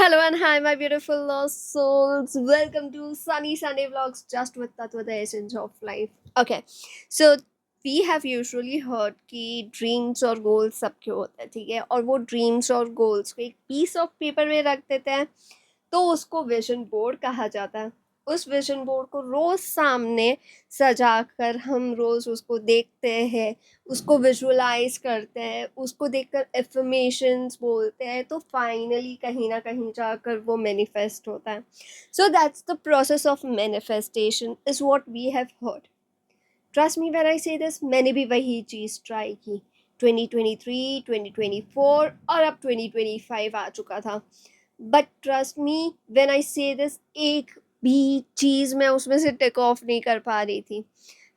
Hello and hi, my beautiful lost souls. Welcome to Sunny Sunday Vlogs, just with Tatva, the essence of life. Okay, so we have usually heard कि dreams और goals सबके होते हैं, ठीक है, और वो ड्रीम्स और गोल्स को एक पीस ऑफ पेपर में रख देते हैं तो उसको विजन बोर्ड कहा जाता है। उस विजन बोर्ड को रोज सामने सजाकर हम रोज उसको देखते हैं, उसको विजुअलाइज करते हैं, उसको देखकर एफर्मेशंस बोलते हैं, तो फाइनली कहीं ना कहीं जाकर वो मैनिफेस्ट होता है। So that's the process of manifestation is what we have heard. Trust me when I say this, मैंने भी वही चीज़ ट्राई की। 2023, 2024 और अब 2025 आ चुका था। But trust me when I say this, एक भी चीज़ मैं उसमें से टिक ऑफ नहीं कर पा रही थी।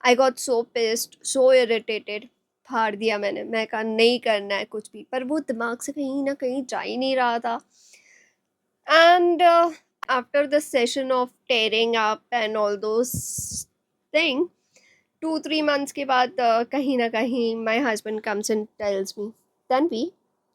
I got so pissed, so irritated, फाड़ दिया मैंने। मैं कहा नहीं करना है कुछ भी, पर वो दिमाग से कहीं ना कहीं जा ही नहीं रहा था। And after the session of tearing up and all those thing, 2-3 months के बाद कहीं ना कहीं my husband comes and tells me, Tanvi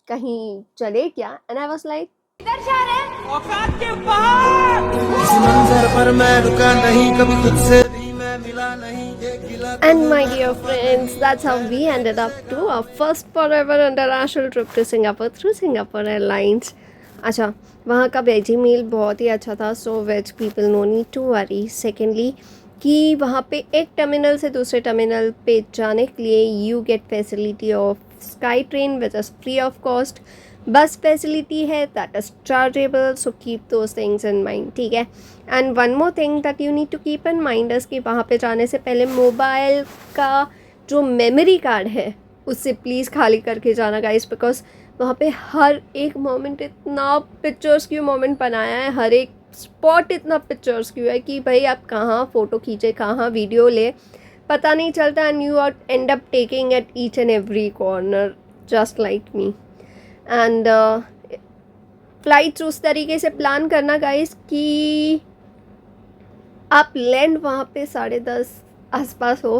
कहीं चले क्या? एंड आई वाज लाइक, इधर जा रहे हैं औकात के बाहर। इस मंजर पर मैं रुका नहीं, कभी खुद से भी मैं मिला नहीं, ये गिला तो and है my ना dear अपना friends, that's how we ended up to our first forever international trip to Singapore through Singapore Airlines. अच्छा, वहाँ का वेजी मील बहुत ही अच्छा था, so veg people no need to worry. Secondly कि वहाँ पे एक टर्मिनल से दूसरे टर्मिनल पे जाने के लिए you get facility of sky train which is free of cost. Bus facility है that is chargeable, so keep those things in mind, ठीक है। And one more thing that you need to keep in mind is कि वहाँ पे जाने से पहले mobile का जो मेमोरी कार्ड है उससे प्लीज़ खाली करके जाना गाइस, बिकॉज वहाँ पे हर एक मोमेंट इतना पिक्चर्स क्यों मोमेंट बनाया है, हर एक स्पॉट इतना पिक्चर्स क्यों है कि भाई आप कहाँ फ़ोटो खींचे, कहाँ वीडियो ले, पता नहीं चलता। And you are end up taking at each and every corner just like me. And flights उस तरीके से प्लान करना गाइस कि आप लैंड वहाँ पे 10:30 आसपास हो,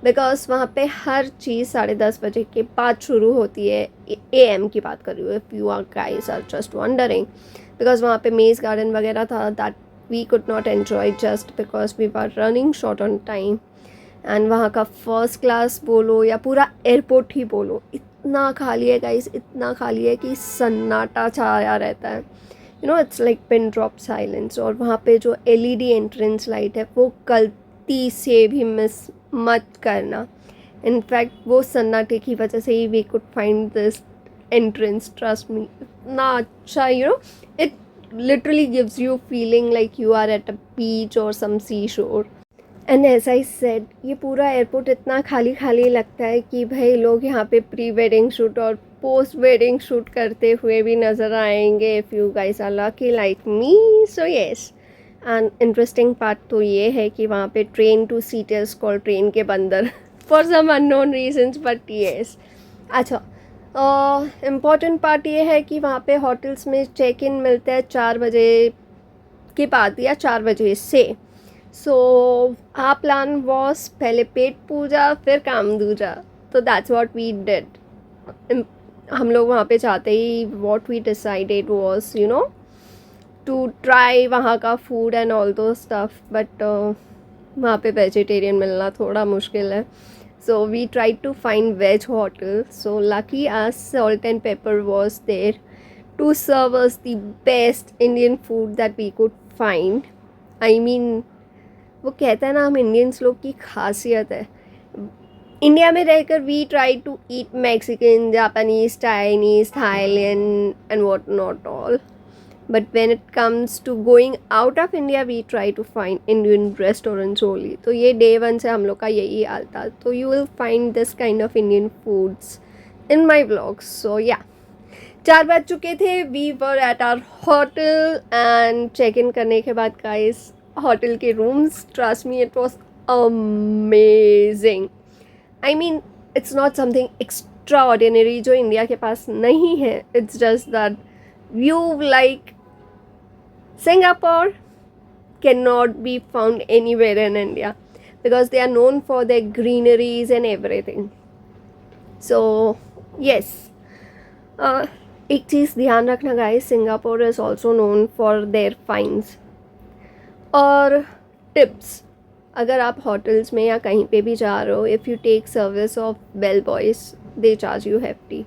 बिकॉज वहाँ पे हर चीज़ 10:30 बजे के बाद शुरू होती है। AM की बात कर रही हूँ, if you are guys are just wondering, because वहाँ पे मेज़ गार्डन वगैरह था that we could not enjoy just because we were running short on time. And वहाँ का फर्स्ट क्लास बोलो या पूरा एयरपोर्ट ही बोलो, इतना खाली है गाइस, इतना खाली है कि सन्नाटा छाया रहता है। You know, it's like pin drop silence. और वहाँ पे जो LED एंट्रेंस लाइट है वो गलती से भी मिस मत करना। इनफैक्ट वो सन्नाटे की वजह से ही we could find this entrance, trust me. इतना अच्छा, you know, it literally gives you feeling like you are at a beach और सम सी शोर। एंड एज आई सेड, ये पूरा एयरपोर्ट इतना खाली खाली लगता है कि भाई लोग यहाँ पे प्री वेडिंग शूट और पोस्ट वेडिंग शूट करते हुए भी नज़र आएंगे, if you guys are lucky like me. So yes, and interesting part तो ये है कि वहाँ पे train to seaters call train के बंदर for some unknown reasons, but yes. अच्छा, इम्पॉर्टेंट पार्ट ये है कि वहाँ पे होटल्स में चेक इन मिलता है 4 बजे के बाद या 4 बजे से। सो आर प्लान वॉज पहले पेट पूजा फिर काम दूजा, तो दैट्स वॉट वी डिड। हम लोग वहाँ पे जाते ही what we decided was, you know, to try वहाँ का food and all those stuff, but वहाँ पे वेजिटेरियन मिलना थोड़ा मुश्किल है। So we try to find veg hotel, so lucky आज Salt and Pepper was there to serve us the best Indian food that we could find. I mean, वो कहता है ना, हम इंडियंस लोग की खासियत है, इंडिया में रहकर we try to eat Mexican, Japanese, Chinese, Thailand and what not all, but when it comes to going out of India we try to find Indian restaurants only. तो ये डे 1 से हम लोग का यही हाल था। तो you will find this kind of Indian foods in my vlogs. So yeah, 4 बज चुके थे, we were at our hotel and check in करने के बाद गाइस, होटल के rooms, trust me, it was amazing. I mean, it's not something extraordinary जो India के पास नहीं है, it's just that view like Singapore can not be found anywhere in India because they are known for their greeneries and everything. So yes, एक चीज़ ध्यान रखना guys, Singapore is also known for their fines और tips. अगर आप hotels में या कहीं पे भी जा रहे हो, if you take service of bell boys, they charge you hefty.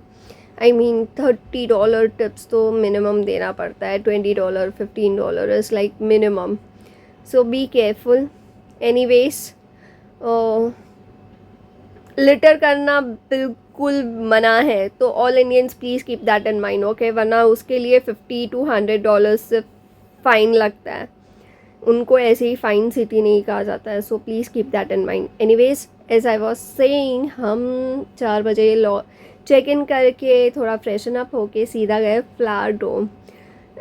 I mean $30 tips तो मिनिमम देना पड़ता है, $20 $15 is like minimum, so be careful. Anyways, litter करना बिल्कुल मना है, तो all Indians please keep that in mind, okay, वरना उसके लिए $50 to $100 से फ़ाइन लगता है। उनको ऐसे ही फाइन सिटी नहीं कहा जाता है, so please keep that in mind. Anyways, as I was saying, हम 4 बजे चेक इन करके थोड़ा फ्रेशन अप होके सीधा गए flower dome.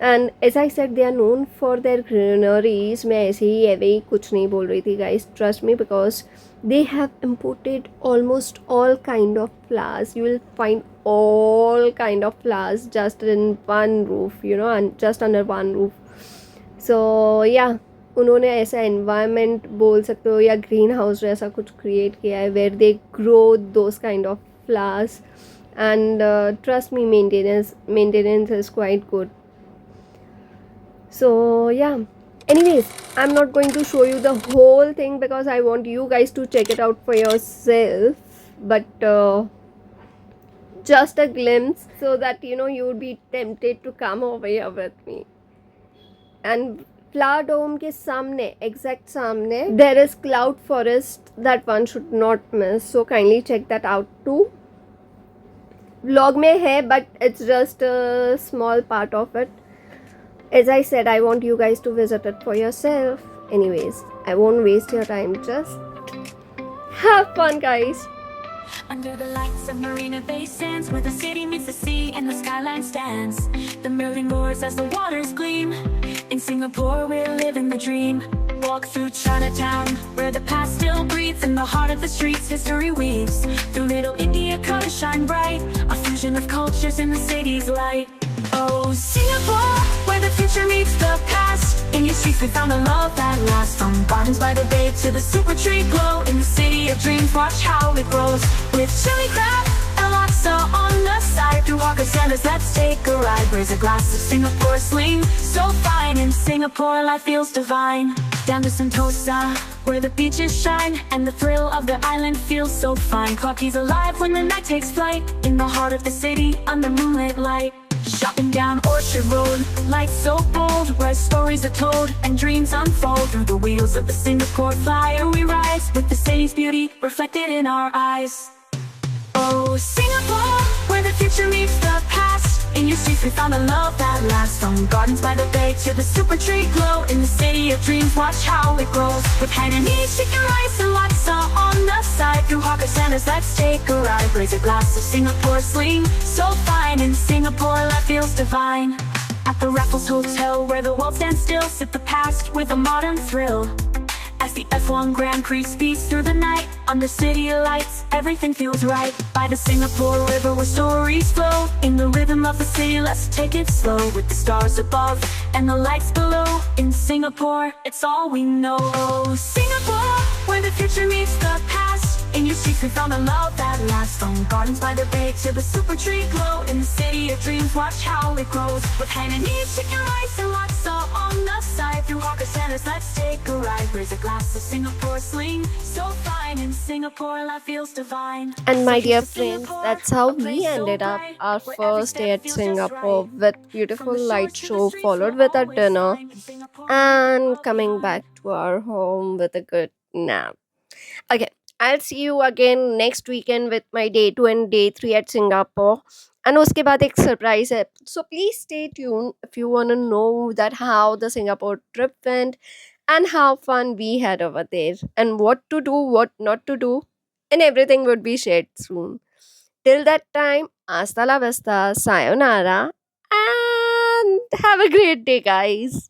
And as I said, they are known for their greeneries. मैं ऐसे ही एवे ही कुछ नहीं बोल रही थी guys, trust me, because they have imported almost all kind of flowers. You will find all kind of flowers just in one roof, you know, and just under one roof. So yeah, उन्होंने ऐसा environment बोल सकते हो या green house जैसा कुछ create किया है where they grow those kind of flowers, and trust me, maintenance is quite good. So yeah, anyways, I'm not going to show you the whole thing because I want you guys to check it out for yourself, but just a glimpse so that you know you would be tempted to come over here with me. And flower dome के सामने, exact सामने, there is cloud forest that one should not miss, so kindly check that out too. Vlog में है but it's just a small part of it. As I said, I want you guys to visit it for yourself. Anyways, I won't waste your time. Just have fun, guys. Under the lights of Marina Bay Sands, where the city meets the sea and the skyline stands, the million roars as the waters gleam. In Singapore, we're living the dream. Walk through Chinatown, where the past still breathes. In the heart of the streets, history weaves. Through Little India, colors shine bright. A fusion of cultures in the city's light. Oh, Singapore, where the future meets the past. In your streets we found a love that lasts. From gardens by the bay to the super tree glow. In the city of dreams, watch how it grows. With chili crab and laksa on the side. Through Hawker Centers, let's take a ride. Raise a glass of Singapore sling. So fine, in Singapore life feels divine. Down to Sentosa, where the beaches shine. And the thrill of the island feels so fine. Clark Quay's alive when the night takes flight. In the heart of the city, under moonlit light. Shopping down Orchard Road, lights so bold, where stories are told and dreams unfold. Through the wheels of the Singapore Flyer we rise, with the city's beauty reflected in our eyes. Oh, Singapore, where the future meets the past. In your streets we found a love that lasts. From gardens by the bay to the super tree glow. In the city of dreams, watch how it grows. With Hainanese chicken rice and laksa on the side. Through Hawker Centers, let's take a ride. Raise a glass of Singapore sling. So fine, in Singapore life feels divine. At the Raffles Hotel, where the world stands still. Sip the past with a modern thrill. As the F1 Grand Prix speeds through the night. Under city lights, everything feels right. By the Singapore River where stories flow. In the rhythm of the city, let's take it slow. With the stars above and the lights below. In Singapore, it's all we know. Oh, Singapore, where the future meets the past. In your streets we found a love that lasts. From gardens by the bay to the super tree glow. In the city of dreams, watch how it grows. With Hainanese chicken rice and laksa on the side. Through Hawker Centers, let's take a ride. Raise a glass of Singapore sling. So fine, in Singapore life feels divine. And my So dear here's to friends, Singapore, that's how a we place so ended up bright, our where every first step day at feels just Singapore right. with From beautiful the light shores to the show streets, followed we'll with a always dinner find in Singapore we leave and love coming behind. back to our home with a good nap. Okay, I'll see you again next weekend with my day 2 and day 3 at Singapore. And उसके बाद एक surprise है. So please stay tuned if you want to know that how the Singapore trip went and how fun we had over there and what to do, what not to do, and everything would be shared soon. Till that time, hasta la vista, sayonara, and have a great day, guys.